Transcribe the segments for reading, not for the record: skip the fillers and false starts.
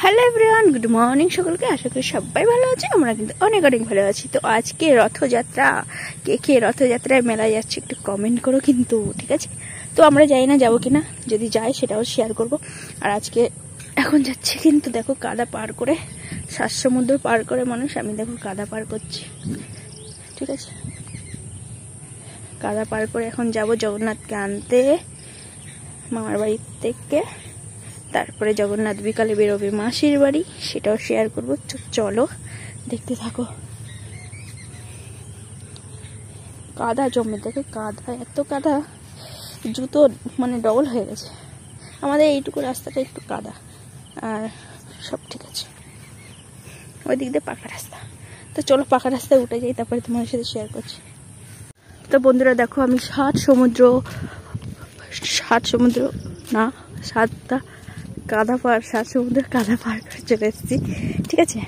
Hello everyone, good morning সকলকে। আশা করি সবাই ভালো আছে, আমরা কিন্তু অনেক অনেক ভালো আছি। তো আজকে রথযাত্রা, কে কে রথযাত্রায় মেলায় যাচ্ছে একটু কমেন্ট করো কিন্তু, ঠিক আছে? তো আমরা যাই না, যাবো কিনা, যদি যাই সেটাও শেয়ার করব। আর আজকে এখন যাচ্ছে কিন্তু, দেখো কাদা পার করে, সাত সমুদ্র পার করে মানুষ, আমি দেখো কাদা পার করছি, ঠিক আছে? কাদা পার করে এখন যাব জগন্নাথকে আনতে মামার বাড়ি থেকে। তারপরে জগন্নাথ বিকালে বেরোবে মাসির বাড়ি, সেটাও শেয়ার করবো। চলো দেখতে থাকো। কাদা জমে, দেখো কাদা, এত কাদা, জুতো মানে ডবল হয়ে গেছে। আমাদের এইটুকু রাস্তাটা একটু কাদা, আর সব ঠিক আছে। ওই দিক দিয়ে পাকা রাস্তা। তো চলো পাকা রাস্তায় উঠে যাই, তারপরে তোমার সাথে শেয়ার করছি। তো বন্ধুরা দেখো, আমি সাত সমুদ্র না, সাতটা কাদা পার, সাত সমুদ্র কাদা পার করে চলে এসেছি, ঠিক আছে?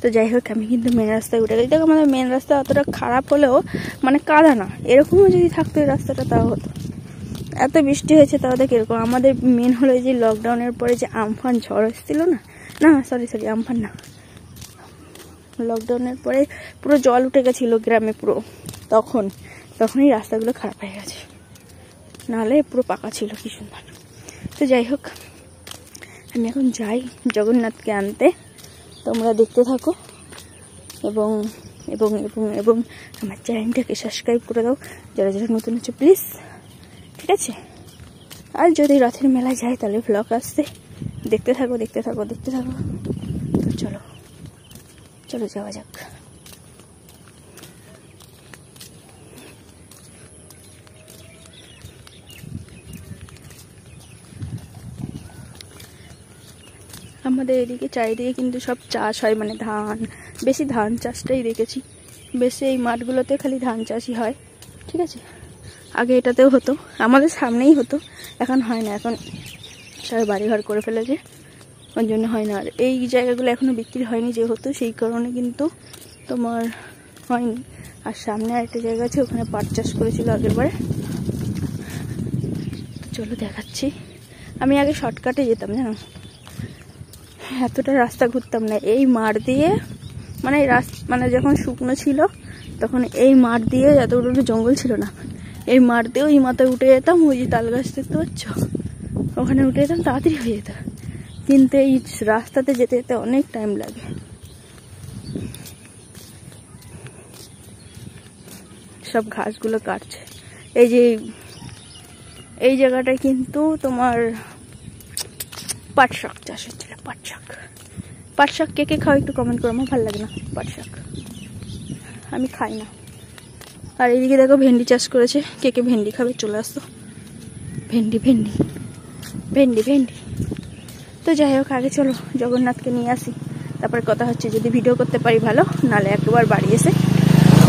তো যাই হোক, আমি কিন্তু মেন রাস্তায় উঠে গেছি। দেখো আমাদের মেন রাস্তা অতটা খারাপ হলেও মানে কাদা না, এরকমও যদি থাকতো এই রাস্তাটা তাও হতো। এত বৃষ্টি হয়েছে তাও দেখ এরকম। আমাদের মেন হলো যে লকডাউনের পরে যে আমফান ঝড় এসেছিল না, না সরি আমফান না, লকডাউনের পরে পুরো জল উঠে গেছিলো গ্রামে পুরো, তখনই রাস্তাগুলো খারাপ হয়ে গেছে, নাহলে পুরো পাকা ছিল, কি সুন্দর। তো যাই হোক, আমি এখন যাই জগন্নাথকে আনতে, তোমরা দেখতে থাকো এবং এবং এবং এবং আমার চ্যানেলটাকে সাবস্ক্রাইব করে দাও যারা যারা নতুন আছে, প্লিজ, ঠিক আছে? আর যদি রথের মেলায় যায় তাহলে ভ্লগ আসতে, দেখতে থাকো। তো চলো যাওয়া যাক। আমাদের এদিকে চারিদিকে কিন্তু সব চাষ হয়, মানে ধান, বেশি ধান চাষটাই দেখেছি বেশি। এই মাঠগুলোতে খালি ধান চাষই হয়, ঠিক আছে? আগে এটাতেও হতো, আমাদের সামনেই হতো, এখন হয় না, এখন সবাই বাড়িঘর করে ফেলেছে, ওর জন্য হয় না। আর এই জায়গাগুলো এখনো বিক্রি হয়নি, যে হতো সেই কারণে কিন্তু তোমার হয়নি। আর সামনে আরেকটা জায়গা আছে, ওখানে পাট চাষ করেছিল আগের বারে। চলো দেখাচ্ছি। আমি আগে শর্টকাটে যেতাম, জানো, এতটা রাস্তা ঘুরতাম না। এই মাঠ দিয়ে মানে যখন শুকনো ছিল তখন এই মাঠ দিয়ে, এতগুলো জঙ্গল ছিল না, এই মাঠ দিয়ে ওই মাথায় উঠে যেতাম। ওই যে তাল গাছ দেখতে পাচ্ছ, ওখানে উঠে যেতাম, তাড়াতাড়ি হয়ে যেত। কিন্তু এই রাস্তাতে যেতে যেতে অনেক টাইম লাগে। সব ঘাসগুলো কাটছে। এই যে এই জায়গাটায় কিন্তু তোমার পাট শাক চাষ হচ্ছিল। পাট শাক কে কে খাও একটু কমেন্ট করো, আমার ভালো লাগে না পাট শাক, আমি খাই না। আর এইদিকে দেখো ভেন্ডি চাষ করেছে, কে কে ভেন্ডি খাবে চলে আসতো। ভেন্ডি তো যাই হোক, আগে চলো জগন্নাথকে নিয়ে আসি, তারপরে কথা হচ্ছে। যদি ভিডিও করতে পারি ভালো, নাহলে একবার বাড়ি এসে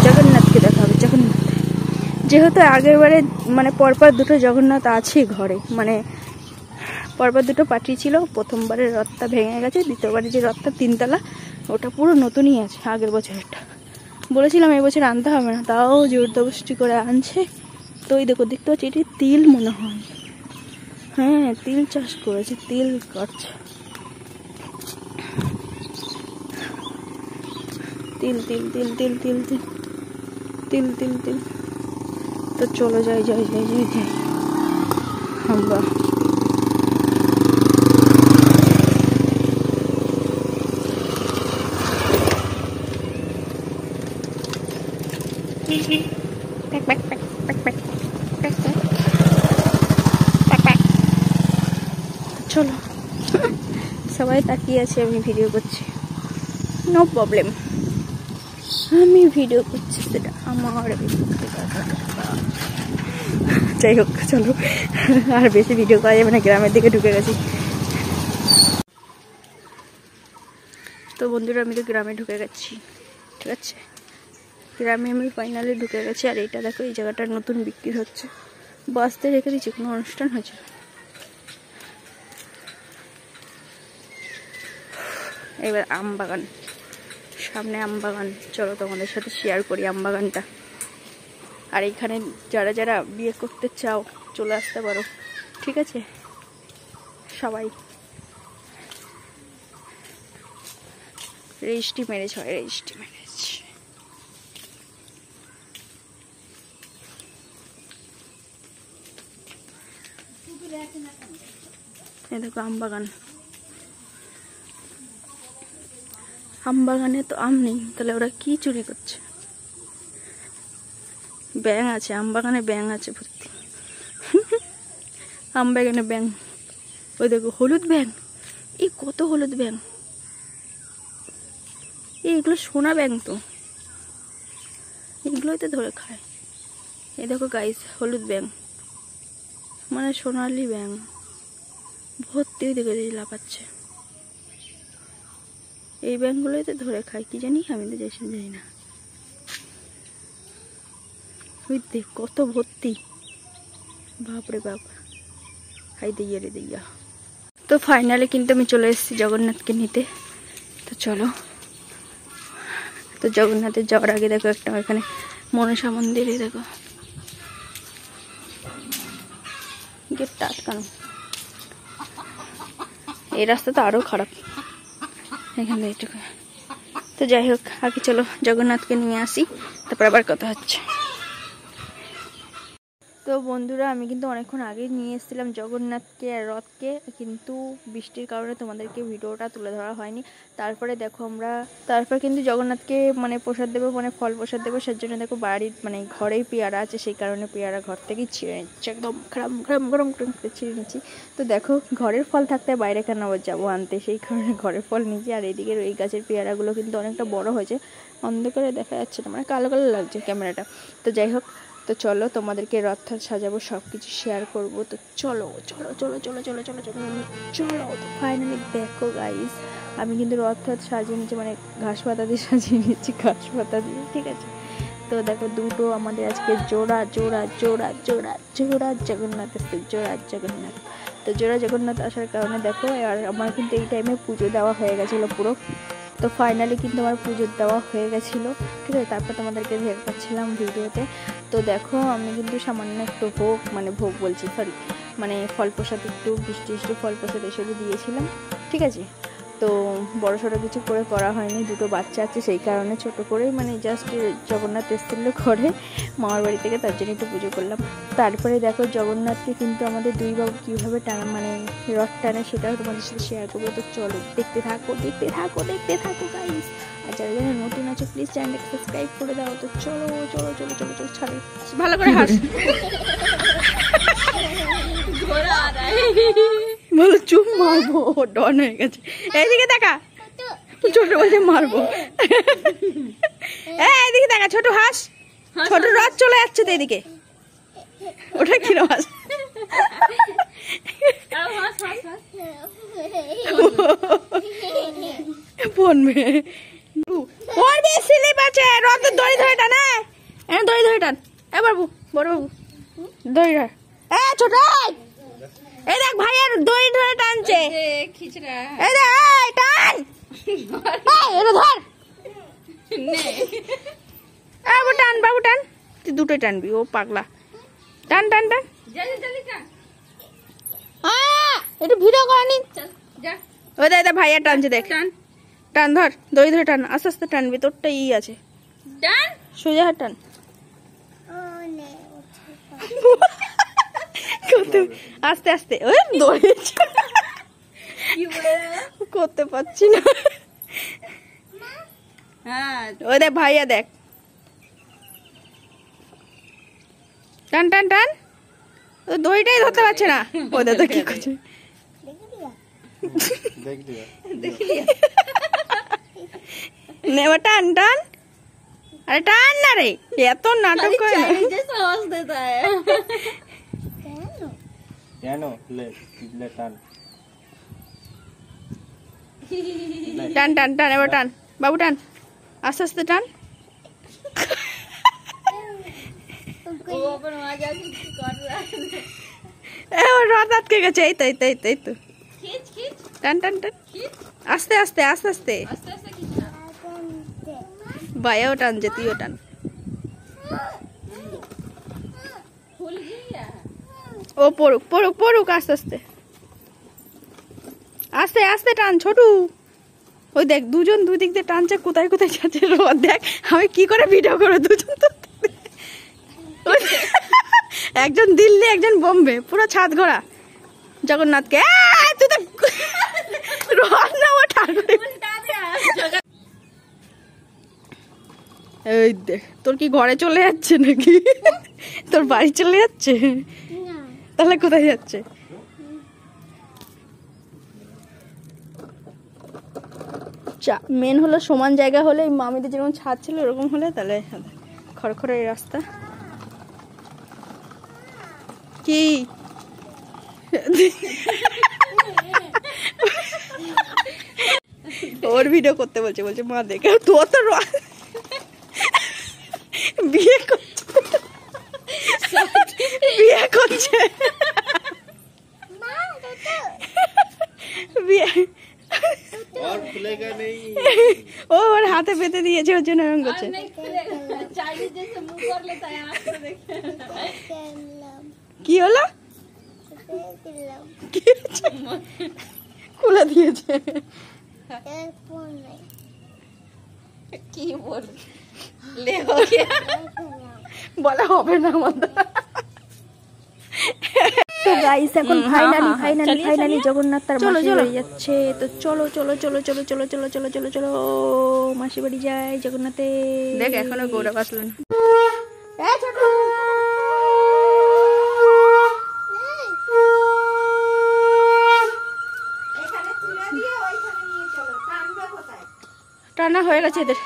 জগন্নাথকে দেখা হবে। জগন্নাথ যেহেতু আগের বারে মানে পরপর দুটো জগন্নাথ আছে ঘরে, মানে পরপর দুটো পাটি ছিল। প্রথমবারের রথটা ভেঙে গেছে, দ্বিতীয়বারে যে রথটা তিনতলা, ওটা পুরো নতুনই আছে, আগের বছরটা। বলেছিলাম এবছর আনতে হবে না, তাও জোরদবস্তি করে আনছে। তো ওই দেখো, দেখতে পাচ্ছি এটি তিল মনে হয়, হ্যাঁ তিল চাষ করেছে, তিল কাটছে, তিল তিল তিল তিল তিল তিল তিল তিল তিল। তো চলো যাই আমরা। চলো, সবাই তাকিয়ে আছে, আমি ভিডিও করছি, নো প্রবলেম, আমি ভিডিও করছি, সেটা আমার। যাই হোক চলো, আর বেশি ভিডিও করা যাবে না, গ্রামের দিকে ঢুকে গেছি। তো বন্ধুরা, আমি তো গ্রামে ঢুকে গেছি, ঠিক আছে? গ্রামে আমি ফাইনালি ঢুকে গেছি। আর এইটা দেখো, এই জায়গাটা নতুন বিক্রি হচ্ছে, বাসতে রেখে দিচ্ছি, কোনো অনুষ্ঠান হয়েছে। এবার আম বাগান, সামনে আম বাগান, চলো তোমাদের সাথে শেয়ার করি আম বাগানটা। আর এইখানে যারা যারা বিয়ে করতে চাও চলে আসতে পারো, ঠিক আছে? সবাই রেজিস্ট্রি ম্যারেজ হয়, রেজিস্ট্রি ম্যারেজ। এই দেখো আম বাগান, আম বাগানে তো আম নেই, তাহলে ওরা কি চুরি করছে? ব্যাঙ আছে, আম বাগানে ব্যাঙ আছে ভর্তি। আম বাগানে ব্যাঙ। ওই দেখো হলুদ ব্যাঙ, এই কত হলুদ ব্যাঙ, এইগুলো সোনা ব্যাঙ তো, এগুলোই তো ধরে খায়। এই দেখো গাইস হলুদ ব্যাঙ, মানে সোনালি ব্যাঙ ভর্তি দেখে লাফাচ্ছে। এই ব্যাঙগুলোই তো ধরে খায়, কি জানি, আমি তো জানি না। ওই দেখ কত ভর্তি, বাপরে বাপ, হাই দিয়া রে দিয়া। তো ফাইনালি কিন্তু আমি চলে এসেছি জগন্নাথকে নিতে। তো চলো, তো জগন্নাথে যাওয়ার আগে দেখো একটা এখানে মনসা মন্দিরে দেখো গেটটা আটকানো। এই রাস্তা তো আরো খারাপ এখান থেকে এইটুকু। তো যাই হোক, আগে চলো জগন্নাথকে নিয়ে আসি, তারপর আবার কথা হচ্ছে। তো বন্ধুরা, আমি কিন্তু অনেকক্ষণ আগে নিয়ে এসেছিলাম জগন্নাথকে আর রথকে, কিন্তু বৃষ্টির কারণে তোমাদেরকে ভিডিওটা তুলে ধরা হয়নি। তারপরে দেখো আমরা তারপর কিন্তু জগন্নাথকে মানে প্রসাদ দেবো, মানে ফল প্রসাদ দেবো, সেই জন্য দেখো বাড়ির মানে ঘরেই পেয়ারা আছে, সেই কারণে পেয়ারা ঘর থেকেই ছিঁড়ে নিচ্ছে, একদম গরম ছিঁড়ে নিচ্ছি। তো দেখো ঘরের ফল থাকতে বাইরে কেন আবার যাবো আনতে, সেই কারণে ঘরের ফল নিচ্ছি। আর এইদিকে এই গাছের পেয়ারাগুলো কিন্তু অনেকটা বড় হয়েছে, অন্ধকারে দেখা যাচ্ছে না, মানে কালো কালো লাগছে ক্যামেরাটা। তো যাই হোক, তো চলো তোমাদেরকে রথ সাজাবো, সব কিছু শেয়ার করবো। তো চলো চলো চলো চলো চলো চলো চলো চলো। তো ফাইনালি দেখো গাইস, আমি কিন্তু রথ সাজিয়ে নিচ্ছি, মানে ঘাস পাতা দিয়ে সাজিয়ে নিচ্ছি, ঘাস পাতা দিয়ে, ঠিক আছে। তো দেখো দুটো আমাদের আজকে জোড়া জোড়া জোড়া জোড়া জোড়া জগন্নাথ আসছে, জোড়া জগন্নাথ। তো জোড়া জগন্নাথ আসার কারণে দেখো, আর আমার কিন্তু এই টাইমে পুজো দেওয়া হয়ে গেছিলো পুরো। তো ফাইনালি কিন্তু আমার পুজো দেওয়া হয়ে গেছিলো, ঠিক আছে। তারপর তোমাদেরকে দেখাচ্ছিলাম ভিডিওতে। তো দেখো আমি কিন্তু সামান্য একটু ভোগ, মানে ভোগ বলছি সরি, মানে ফল প্রসাদ একটু মিষ্টি মিষ্টি ফল প্রসাদ এসব দিয়েছিলাম, ঠিক আছে। তো বড় সড়ো কিছু করে করা হয়নি, দুটো বাচ্চা আছে সেই কারণে ছোট করেই, মানে জাস্ট জগন্নাথ এসেছিল ঘরে মামার বাড়ি থেকে, তার জন্য একটু পুজো করলাম। তারপরে দেখো জগন্নাথকে কিন্তু আমাদের দুই বাবু কীভাবে টানা মানে রথ টানে, সেটাও তোমাদের সাথে শেয়ার করবো। তো চলো দেখতে থাকো দেখতে থাকো দেখতে থাকো গাইস। আর যারা যারা নতুন আছো প্লিজ চ্যানেলটাকে সাবস্ক্রাইব করে দাও। তো চলো চলো চলো চলো চলো ছাড়ে ভালো করে হাস বলো চুপ, মারবো, ডন হয়ে গেছে। এইদিকে দেখা, ছোট বলছে মারবো। এইদিকে দেখা, ছোট হাস, ছোট রথ চলে যাচ্ছে তো এদিকে, ওটা কিরম হাস? পড়বে, স্লিপ আছে, রথের দড়ি ধরে টান, দড়ি ধরে টান, এ বাবু, বড় বাবু দড়ি ধর, ছোট এই দেখ ভাইয়ের দড়ি ধরে টানছে, এই দেখ টান, এটা ধর, বাবু টান, বাবু টান, তুই দুটোই টানবি, ও পাগলা, টান টান টান, একটু ভিডিও করেনি, ওই দেখ ভাইয়া টানছে, দেখ টান, ধর দড়ি ধরে টান, আস্তে আস্তে টানবি, তোরটা ই আছে, সোজা হাত টান, আস্তে আস্তে, ওই দড়ি করতে পারছি না, ওই দেখ ভাইয়া দেখ, টান টান টান, দড়িটাই ধরতে পারছে না, ও দাদা কি করছে, নেবা টান টান, আরে টান না রে, এত নাটক করে না, টান টান টান, এবার টান বাবু, টান আস্তে আস্তে টান, রথ আটকে গেছে, এই তো এই তো এই তো এই তো, টান টান টান, আস্তে আস্তে আস্তে আস্তে, ভাইয়াও টানছে, তুইও টান, ও পড়ুক পড়ুক পড়ুক, আস্তে আস্তে আস্তে আস্তে টান, ছোটু ওই দেখ দুজন দুই দিক দিয়ে টানছে, কোথায় কোথায় যাচ্ছে রোদ। দেখ আমি কি করে ভিডিও করবো, দুজন তো একজন দিল্লি একজন বোম্বে, পুরো ছাদ ঘোরা জগন্নাথকে। তুই তো রোদ না ও ঠাকুর। এই দেখ তোর কি ঘরে চলে যাচ্ছে নাকি, তোর বাড়ি চলে যাচ্ছে? তাহলে কোথায় যাচ্ছে? মেন হলো সমান জায়গা হলে, মামিদের যেরকম ছাদ ছিল ওরকম হলে তাহলে খড়খড়ে এই রাস্তা। কি ওর ভিডিও করতে বলছে, বলছে মা দেখে তোর তো বিয়ে করছে, বিয়ে করছে, বিয়ে ও ওর হাতে পেতে দিয়েছে, ওর জন্য এরকম করছে। কি হলো, খুলে দিয়েছে? কি বলে হবে না আমাদের। তো গাইস এখন ফাইনালি জগন্নাথ তার মাসি বাড়ি যাচ্ছে। তো চলো চলো চলো চলো চলো চলো চলো চলো চলো মাসি বাড়ি যাই জগন্নাথে। দেখ এখনো গৌরব আসলো না। টানা হয়ে গেছে এদের।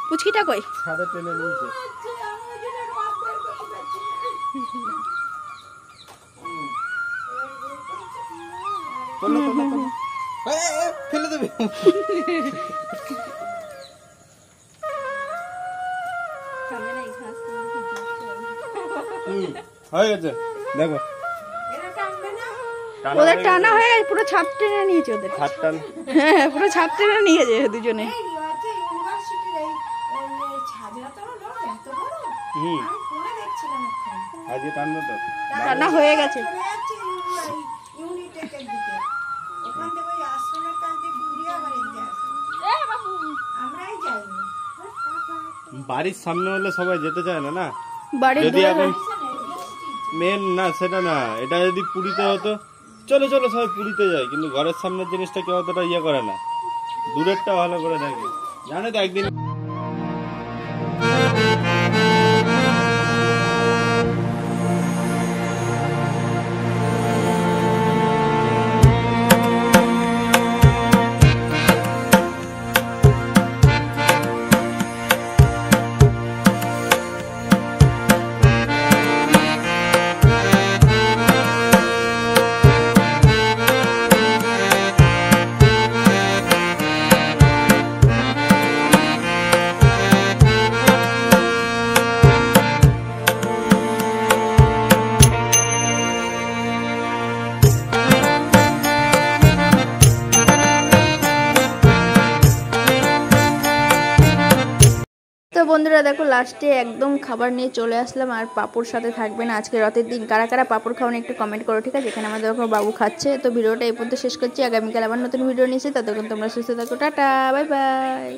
পুচকিটা কই? ফেলে দেবে। হয়ে গেছে দেখো, ওদের টানা হয়ে গেছে, পুরো ছাদ টেনে নিয়েছে ওদের। হ্যাঁ পুরো ছাদ টেনে নিয়েছে দুজনে। টানা হয়ে গেছে। বাড়ির সামনে হলে সবাই যেতে চায় না, না যদি এখন মেন না সেটা না, এটা যদি পুরীতে হতো চলো চলো সবাই পুরীতে যায়, কিন্তু ঘরের সামনের জিনিসটা কেউ অতটা ইয়ে করে না, দূরেরটা ভালো করে দেখে। জানো তো একদিন তো বন্ধুরা দেখো লাস্টে একদম খাবার নিয়ে চলে আসলাম, আর পাপড় সাথে থাকবে না আজকে রথের দিন। কারা কারা পাপড় খাওয়ানো একটু কমেন্ট করো, ঠিক আছে? এখানে আমাদের বাবু খাচ্ছে। তো ভিডিওটা এই পর্যন্ত শেষ করছি, আগামীকাল আবার নতুন ভিডিও নিয়েছি। ততক্ষণ তোমরা সুস্থ থাকো, টাটা বাই বাই।